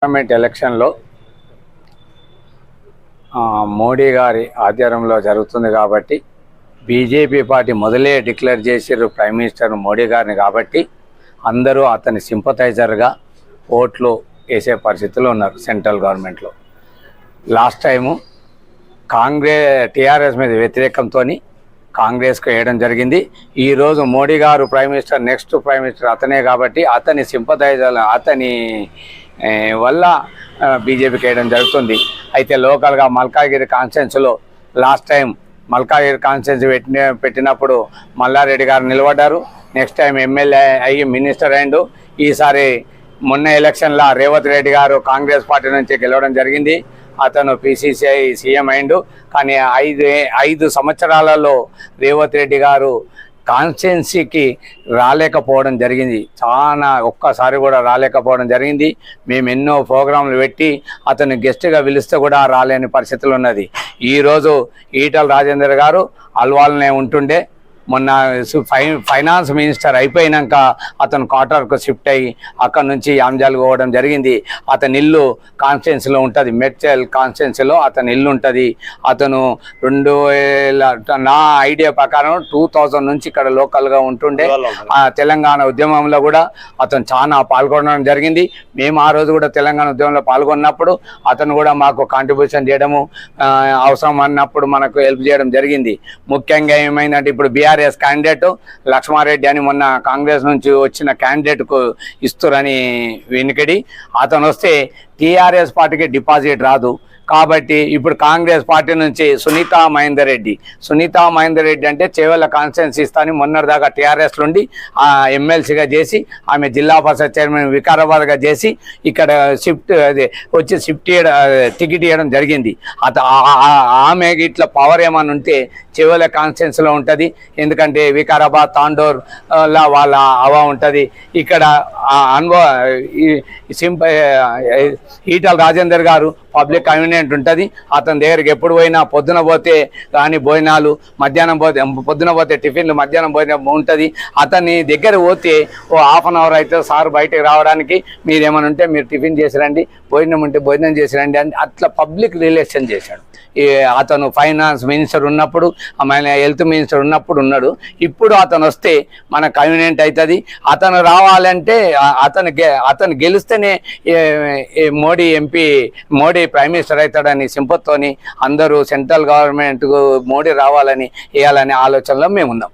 Parliament ఎలక్షన్లో మోడీ గారి ఆధ్వర్యంలో జరుగుతుంది కాబట్టి బీజేపీ పార్టీ మొదలే డిక్లేర్ చేసారు ప్రైమ్ మినిస్టర్ మోడీ గారిని కాబట్టి అందరూ అతని సింపథైజర్గా ఓట్లు వేసే పరిస్థితుల్లో ఉన్నారు. సెంట్రల్ గవర్నమెంట్లో లాస్ట్ టైము టీఆర్ఎస్ మీద వ్యతిరేకంతో కాంగ్రెస్కు వేయడం జరిగింది. ఈరోజు మోడీ గారు prime minister, next prime minister అతనే కాబట్టి అతని సింపథైజర్ అతని వల్ల బీజేపీకి వేయడం జరుగుతుంది. అయితే లోకల్గా మల్కాగిరి కాన్స్టిట్యున్సీలో లాస్ట్ టైం మల్కాగిరి కాన్స్టిట్యున్సీ పెట్టినప్పుడు మల్లారెడ్డి గారు నిలబడ్డారు. నెక్స్ట్ టైం ఎమ్మెల్యే అయ్యి మినిస్టర్ అయ్యిండు. ఈసారి మొన్న ఎలక్షన్లో రేవంత్ రెడ్డి గారు కాంగ్రెస్ పార్టీ నుంచి గెలవడం జరిగింది. అతను PCCI సీఎం అయిండు. కానీ ఐదు సంవత్సరాలలో రేవంత్ రెడ్డి గారు కాన్స్టిట్యున్సీకి రాలేకపోవడం జరిగింది. ఒక్కసారి కూడా రాలేకపోవడం జరిగింది. మేము ఎన్నో ప్రోగ్రాంలు పెట్టి అతను గెస్ట్గా పిలిస్తే కూడా రాలేని పరిస్థితులు ఉన్నది. ఈరోజు ఈటల రాజేందర్ గారు అల్వాల్నే ఉంటుండే. మొన్న ఫైనాన్స్ మినిస్టర్ అయిపోయినాక అతను క్వార్టర్కు షిఫ్ట్ అయ్యి అక్కడి నుంచి యాంజాలు పోవడం జరిగింది. అతని ఇల్లు కాన్స్టిట్యున్సీలో ఉంటుంది, మెడ్చల్ కాన్స్టిట్యున్సీలో అతని ఇల్లు ఉంటుంది. అతను 2000 నా ఐడియా ప్రకారం 2000 నుంచి ఇక్కడ లోకల్గా ఉంటుండే. తెలంగాణ ఉద్యమంలో కూడా అతను చాలా పాల్గొనడం జరిగింది. మేము ఆ రోజు కూడా తెలంగాణ ఉద్యమంలో పాల్గొన్నప్పుడు అతను కూడా మాకు కాంట్రిబ్యూషన్ చేయడము, అవసరం అన్నప్పుడు మనకు హెల్ప్ చేయడం జరిగింది. ముఖ్యంగా ఏమైందంటే ఇప్పుడు బీఆర్ఎస్ క్యాండిడేట్ లక్ష్మారెడ్డి అని మొన్న కాంగ్రెస్ నుంచి వచ్చిన క్యాండిడేట్కు ఇస్తురని వెనుకడి అతను వస్తే టీఆర్ఎస్ పార్టీకి డిపాజిట్ రాదు. కాబట్టి ఇప్పుడు కాంగ్రెస్ పార్టీ నుంచి సునీతా మహేందర్ రెడ్డి అంటే చేవెళ్ళ కాన్స్టిట్యున్సీ ఇస్తాను మొన్నటిదాకా టీఆర్ఎస్ నుండి ఎమ్మెల్సీగా చేసి ఆమె జిల్లా పరిషత్ చైర్మన్ వికారాబాద్గా చేసి ఇక్కడ షిఫ్ట్ టికెట్ ఇవ్వడం జరిగింది. ఆమె ఇట్లా పవర్ ఏమని ఉంటే చేవెళ్ళ కాన్స్టిట్యున్సీలో ఉంటుంది. ఎందుకంటే వికారాబాద్ తాండూర్లా వాళ్ళ హవా ఉంటుంది. ఇక్కడ ఈటల రాజేందర్ గారు పబ్లిక్ కన్వీనియంట్ ఉంటుంది. అతని దగ్గరికి ఎప్పుడు పోయినా పొద్దున పోతే కానీ భోజనాలు, మధ్యాహ్నం పోతే పొద్దున పోతే టిఫిన్లు, మధ్యాహ్నం భోజనం ఉంటుంది. అతని దగ్గర పోతే ఓ ½ అవర్ అయితే సార్ బయటకు రావడానికి మీరు ఏమైనా ఉంటే మీరు టిఫిన్ చేసి రండి, భోజనం ఉంటే భోజనం చేసి రండి అని అట్లా పబ్లిక్ రిలేషన్ చేశాడు. అతను ఫైనాన్స్ మినిస్టర్ ఉన్నప్పుడు, మన హెల్త్ మినిస్టర్ ఉన్నప్పుడు ఉన్నాడు. ఇప్పుడు అతను వస్తే మన కన్వీనియంట్ అవుతుంది. అతను రావాలంటే అతను గెలిస్తేనే మోడీ ప్రైమ్ మినిస్టర్ అవుతాడని సింపత్తోని అందరూ సెంట్రల్ గవర్నమెంట్ మోడీ రావాలని వేయాలనే ఆలోచనలో మేము ఉన్నాం.